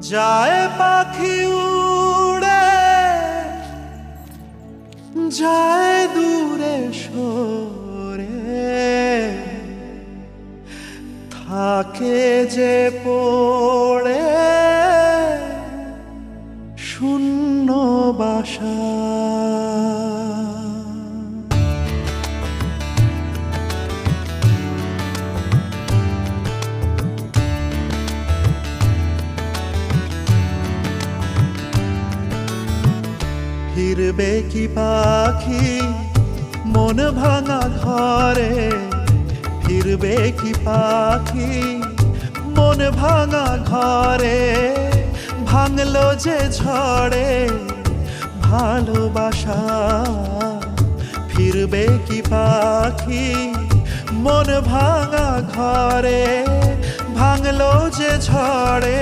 যায় পাখি উড়ে, যায় দূরে সরে, থাকে যে পড়ে শূন্য বাসা। ফিরবে কি পাখি মন ভাঙা ঘরে, ফিরবে কি পাখি মন ভাঙা ঘরে, ভাঙলো যে ঝড়ে ভালোবাসা। ফিরবে কি পাখি মন ভাঙা ঘরে, ভাঙলো যে ঝড়ে